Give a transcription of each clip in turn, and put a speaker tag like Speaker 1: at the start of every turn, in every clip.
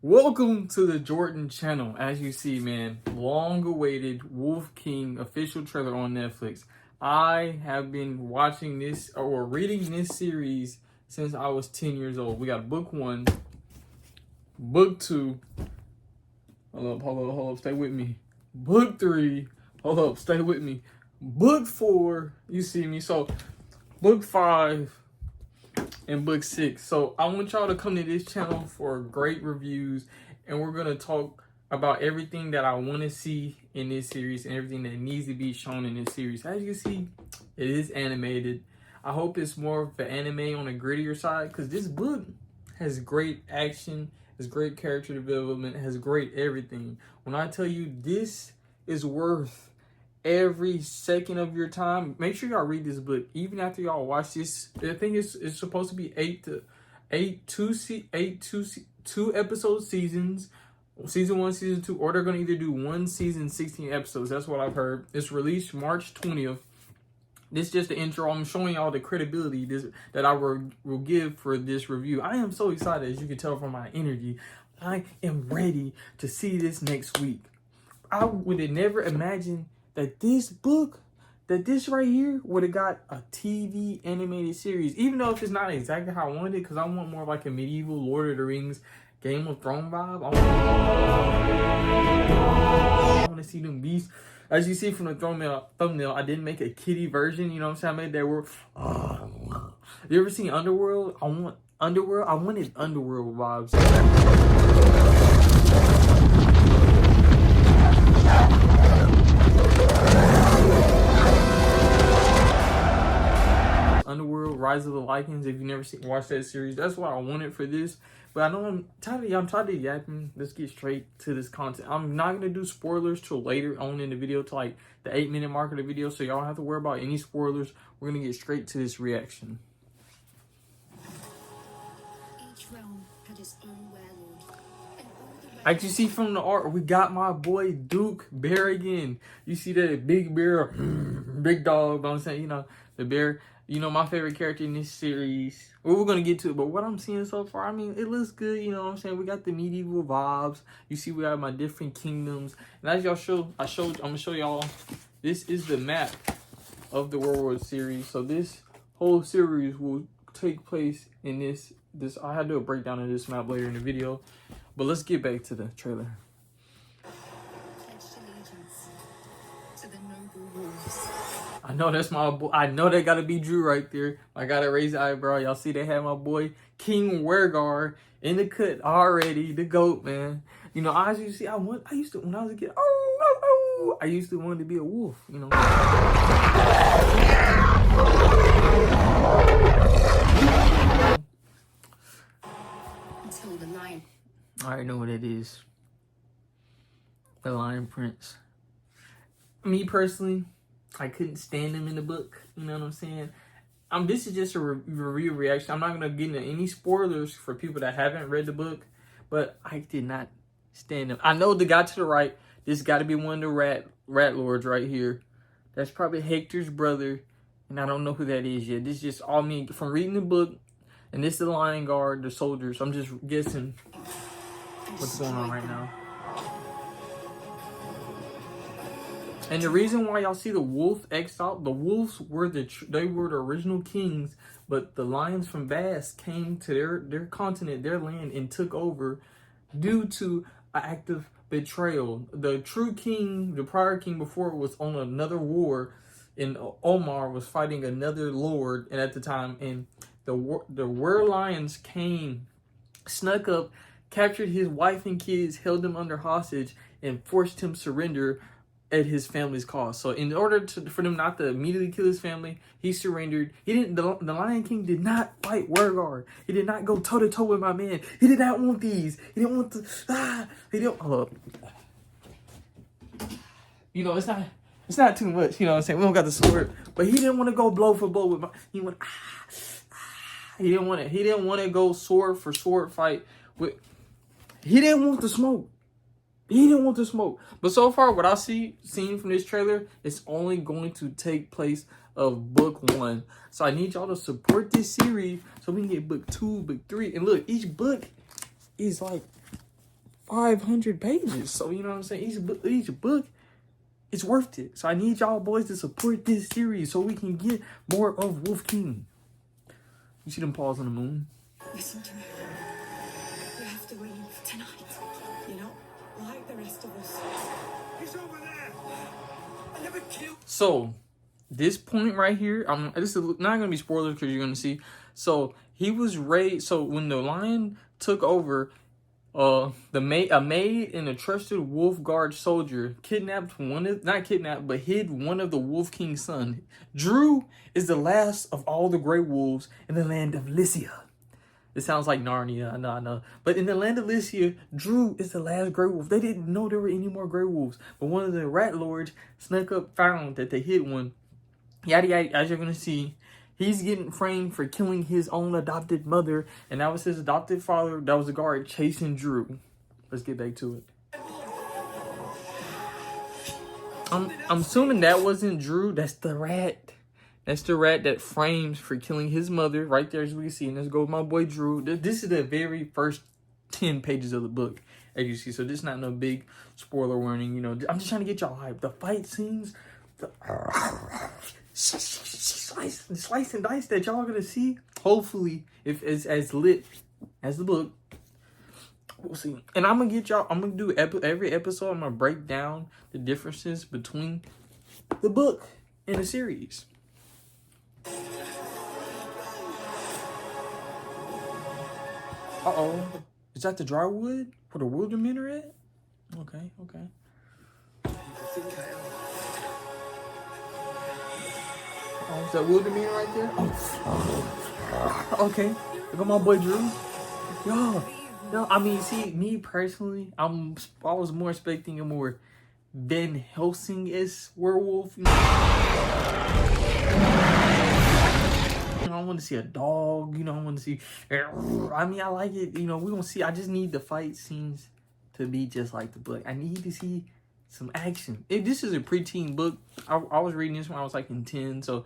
Speaker 1: Welcome to the Jourdin channel. As you see, man, long-awaited Wolf King official trailer on Netflix. I have been watching this or reading this series since I was 10 years old. We got book 1, book 2. Hold up, stay with me. Book 3. Hold up, stay with me. Book 4. You see me. So, book 5. And book 6. So I want y'all to come to this channel for great reviews, and we're gonna talk about everything that I want to see in this series and everything that needs to be shown in this series. As you can see, it is animated. I hope it's more of the anime on a grittier side, because this book has great action, has great character development, has great everything. When I tell you this is worth every second of your time, make sure y'all read this book even after y'all watch this. I think it's supposed to be 2 episode seasons, season 1, season 2, or they're gonna either do 1 season 16 episodes. That's what I've heard. It's released March 20th. This is just the intro. I'm showing y'all the credibility that I will give for this review. I am so excited, as you can tell from my energy. I am ready to see this next week. I would have never imagined that this right here would have got a TV animated series, even though if it's not exactly how I wanted it, because I want more of like a medieval Lord of the Rings, Game of Thrones vibe. I want to see them beasts. As you see from the thumbnail, I didn't make a kiddie version. You know what I'm saying? I made that word. You ever seen Underworld? I wanted Underworld vibes. Underworld, Rise of the Lycans. If you've never watched that series, that's what I wanted for this. But I know I'm tired of yapping. Let's get straight to this content. I'm not gonna do spoilers till later on in the video, to like the 8-minute mark of the video, so y'all don't have to worry about any spoilers. We're gonna get straight to this reaction.
Speaker 2: Each realm had its own werewolf.
Speaker 1: As you see from the art, we got my boy Duke Bear again. You see that big bear, big dog. But I'm saying, you know, the bear. You know, my favorite character in this series. Well, we're gonna get to it, but what I'm seeing so far, I mean, it looks good. You know what I'm saying? We got the medieval vibes. You see, we have my different kingdoms, and as y'all I'm gonna show y'all. This is the map of the Wereworld series. So this whole series will take place in this. I had to do a breakdown of this map later in the video, but let's get back to the trailer.
Speaker 2: Pledged allegiance to the noble wolves.
Speaker 1: I know that's my boy. I know that gotta be Drew right there. I gotta raise the eyebrow. Y'all see they have my boy King Weregar in the cut already. The GOAT, man. You know, as you see, I used to, when I was a kid, I used to want to be a wolf, you know.
Speaker 2: Until the lion.
Speaker 1: I already know what it is. The Lion Prince. Me personally, I couldn't stand him in the book. You know what I'm saying? This is just a review reaction. I'm not going to get into any spoilers for people that haven't read the book, but I did not stand him. I know the guy to the right, this got to be one of the rat lords right here. That's probably Hector's brother, and I don't know who that is yet. This is just all me from reading the book, and this is the Lion Guard, the soldiers. I'm just guessing what's going on right now. And the reason why y'all see the wolf exiled, the wolves were the original kings, but the lions from Vast came to their continent, their land, and took over due to an act of betrayal. The true king, the prior king before, was on another war, and Omar was fighting another lord, and at the time, and the were lions came, snuck up, captured his wife and kids, held them under hostage, and forced him surrender at his family's cost. So in order for them not to immediately kill his family, he surrendered. He didn't. The Lion King did not fight Weregar. He did not go toe to toe with my man. He did not want these. He didn't want the. He didn't. Hold up. You know, it's not too much. You know what I'm saying? We don't got the sword, but he didn't want to go blow for blow with my. He went. He didn't want it. He didn't want to go sword for sword fight with. He didn't want the smoke. He didn't want to smoke. But so far, what I seen from this trailer, it's only going to take place of book 1. So I need y'all to support this series so we can get book 2, book 3. And look, each book is like 500 pages. So, you know what I'm saying? Each book is worth it. So, I need y'all boys to support this series so we can get more of Wolf King. You see them paws on the moon?
Speaker 2: Listen to me. You have to leave tonight. You're not like the rest of us.
Speaker 3: He's over there. I never killed.
Speaker 1: So, this point right here, this is not gonna be spoilers because you're gonna see. So he was raised. So when the lion took over, a maid and a trusted wolf guard soldier kidnapped but hid one of the Wolf King's son. Drew is the last of all the Grey Wolves in the land of Lyssia. It sounds like Narnia, I know. But in the land of Lyssia, Drew is the last Grey Wolf. They didn't know there were any more Grey Wolves. But one of the rat lords snuck up, found that they hid one. Yada yada, as you're going to see. He's getting framed for killing his own adopted mother. And that was his adopted father. That was the guard chasing Drew. Let's get back to it. I'm assuming that wasn't Drew. That's the rat. That's the rat that frames for killing his mother. Right there, as we can see. And let's go with my boy Drew. This is the very first 10 pages of the book, as you see. So this is not no big spoiler warning. You know, I'm just trying to get y'all hyped. The fight scenes, the slice and dice that y'all gonna see. Hopefully, if it's as lit as the book, we'll see. And I'm gonna do every episode. I'm gonna break down the differences between the book and the series. Uh-oh. Is that the dry wood where the wildermen are at? Okay. Oh, is that wildermen right there? Oh. Okay. Look at my boy Drew. Yo, I mean, see, me personally, I was more expecting a more Van Helsing-esque werewolf. You know? I want to see a dog, you know, I want to see, I mean, I like it, you know, we're going to see, I just need the fight scenes to be just like the book. I need to see some action. This is a preteen book. I was reading this when I was like in 10, so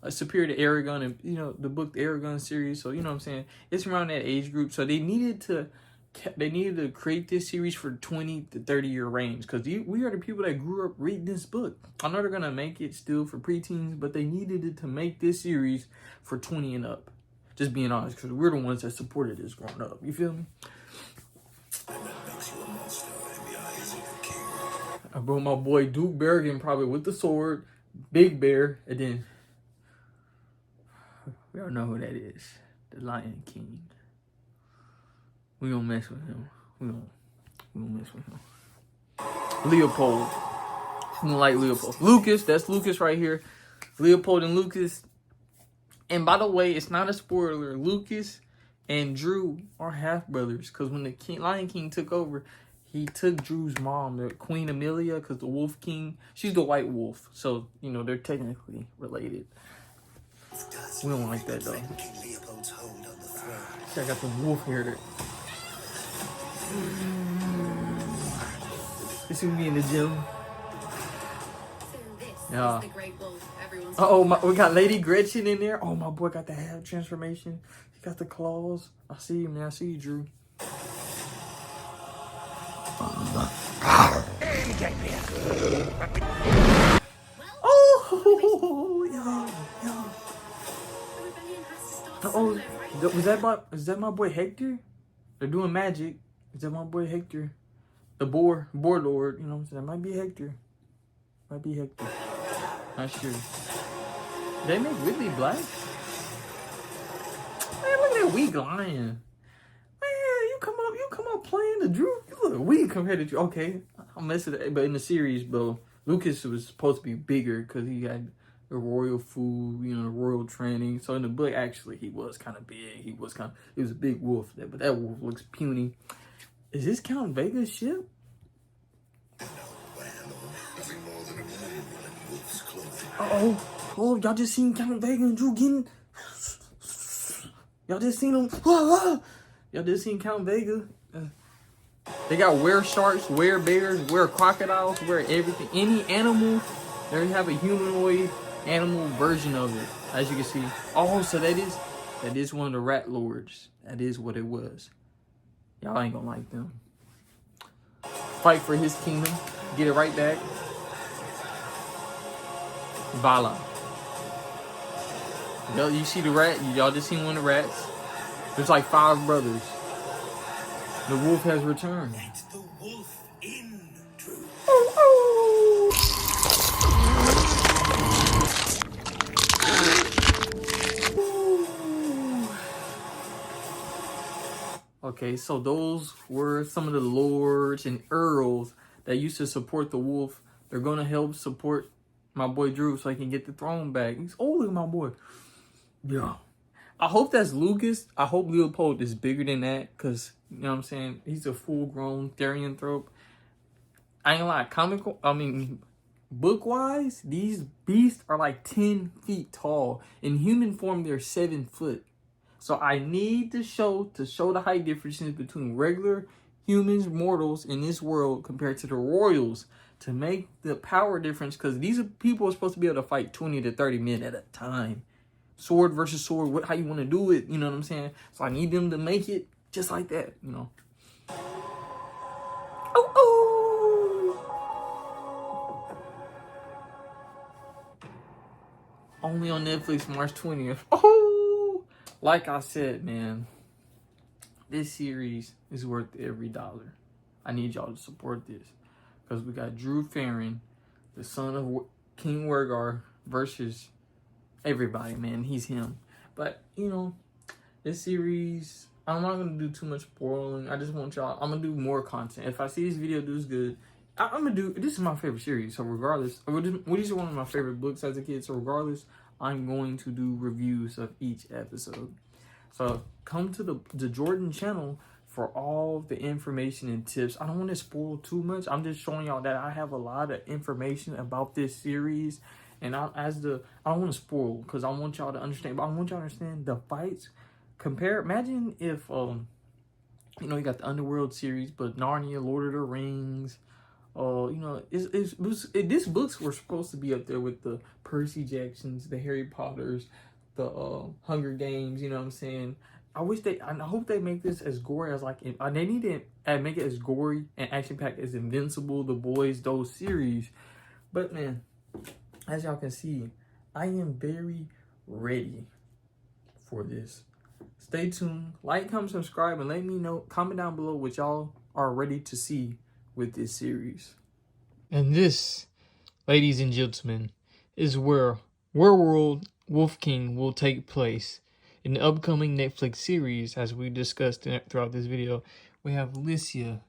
Speaker 1: superior to Aragon and, you know, the book, the Aragon series, so, you know what I'm saying, it's around that age group, so they needed to create this series for 20 to 30 year range, because we are the people that grew up reading this book. I know they're gonna make it still for preteens, but they needed it to make this series for 20 and up. Just being honest, because we're the ones that supported this growing up. You feel me? I brought my boy Duke Berrigan probably with the sword, Big Bear, and then we don't know who that is. The Lion King. We don't mess with him. We don't mess with him. Leopold. We don't like Leopold. Lucas, that's Lucas right here. Leopold and Lucas. And by the way, it's not a spoiler. Lucas and Drew are half brothers. Because when the Lion King took over, he took Drew's mom, the Queen Amelia, because the Wolf King, she's the white wolf. So, you know, they're technically related. We don't like that though. I got the wolf hair there. This is me in the gym. Yeah. We got Lady Gretchen in there. Oh, my boy got the half transformation. He got the claws. I see you, man. I see you, Drew. Oh, yeah. Oh, is that my boy Hector? They're doing magic. Is that my boy Hector? The boar lord, you know what I'm saying? That might be Hector. Not sure. They make Ridley black? Man, look at that weak lion. Man, you come up playing the Drew. You look weak compared to Drew. Okay, I'm messing it. But in the series, bro, Lucas was supposed to be bigger because he had the royal food, you know, the royal training. So in the book, actually, he was kind of big. He was a big wolf there, but that wolf looks puny. Is this Count Vega's ship? Oh, y'all just seen Count Vega and Drew getting... Y'all just seen them... Y'all just seen Count Vega. They got were sharks, were bears, were crocodiles, were everything. Any animal, they have a humanoid animal version of it, as you can see. Oh, so that is one of the rat lords. That is what it was. Y'all ain't gonna like them. fight for his kingdom, get it right back. Voila. You see the rat? Y'all just seen one of the rats? There's like 5 brothers. The wolf has returned.
Speaker 3: Let the wolf in, Drew.
Speaker 1: Okay, so those were some of the lords and earls that used to support the wolf. They're gonna help support my boy Drew so he can get the throne back. He's older than my boy. Yeah. I hope that's Lucas. I hope Leopold is bigger than that, because, you know what I'm saying, he's a full-grown therianthrope. I ain't like book-wise, these beasts are like 10 feet tall. In human form, they're 7 foot. So I need to show the height differences between regular humans, mortals in this world compared to the royals to make the power difference, because these are people are supposed to be able to fight 20 to 30 men at a time. Sword versus sword, how you want to do it, you know what I'm saying? So I need them to make it just like that, you know. Only on Netflix March 20th. Like I said, man, this series is worth every dollar. I need y'all to support this, because we got Drew Farron, the son of King Wergar, versus everybody, man. He's him. But, you know, this series, I'm not going to do too much spoiling. I just want y'all, I'm going to do more content. If I see this video does good, I'm going to do, this is my favorite series. So regardless, these are one of my favorite books as a kid. So regardless, I'm going to do reviews of each episode. So come to the Jourdin channel for all the information and tips. I don't want to spoil too much. I'm just showing y'all that I have a lot of information about this series. And I don't want to spoil, because I want y'all to understand. But I want y'all to understand the fights. Imagine if, you know, you got the Underworld series, but Narnia, Lord of the Rings. You know, these books were supposed to be up there with the Percy Jacksons, the Harry Potters, the Hunger Games. You know what I'm saying? I hope they make this as gory as they need to make it as gory and action packed as Invincible, The Boys, those series. But man, as y'all can see, I am very ready for this. Stay tuned, like, comment, subscribe, and let me know, comment down below what y'all are ready to see with this series. And this, ladies and gentlemen, is where Wereworld WOLFKING will take place. In the upcoming Netflix series, as we discussed throughout this video, we have Lyssia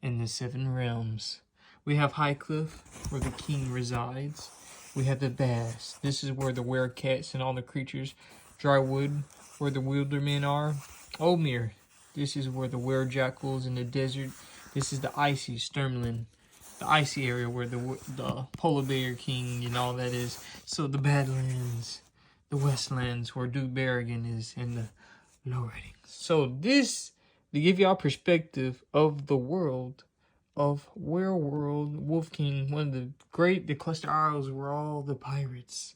Speaker 1: in the 7 realms. We have Highcliff, where the king resides. We have the Bass. This is where the werecats and all the creatures. Drywood, where the wildermen are. Omir. This is where the werejackals in the desert. This is the icy Sturmland. The icy area where the polar bear king and all that is. So the Badlands. The Westlands, where Duke Barrigan is, and the Lowridings. So this, to give y'all perspective of the world of Wereworld, WOLFKING, one of the Cluster Isles were all the pirates,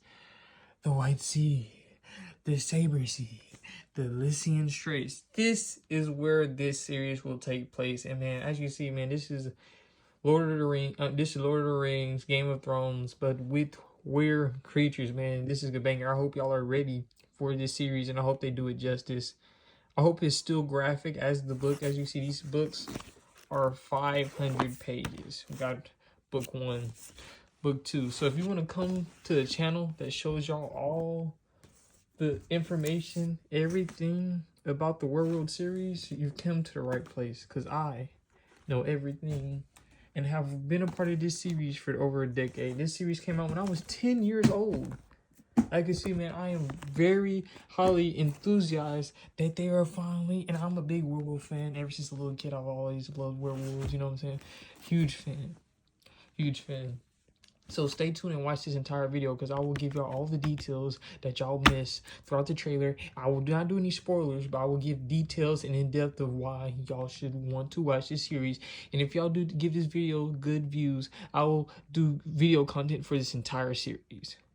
Speaker 1: the White Sea, the Saber Sea, the Lyssian Straits. This is where this series will take place. And man, as you see, man, this is Lord of the Rings, Game of Thrones, but with weird creatures, man. This is a banger. I hope y'all are ready for this series, and I hope they do it justice. I hope it's still graphic as the book. As you see, these books are 500 pages. We got book 1, book 2. So if you want to come to the channel that shows y'all all the information, everything about the Wereworld series, you've come to the right place, because I know everything and have been a part of this series for over a decade. This series came out when I was 10 years old. Like you see, man, I am very highly enthusiastic that they are finally, and I'm a big werewolf fan. Ever since a little kid, I've always loved werewolves, you know what I'm saying? Huge fan. Huge fan. So stay tuned and watch this entire video, because I will give y'all all the details that y'all missed throughout the trailer. I will not do any spoilers, but I will give details and in-depth of why y'all should want to watch this series. And if y'all do give this video good views, I will do video content for this entire series.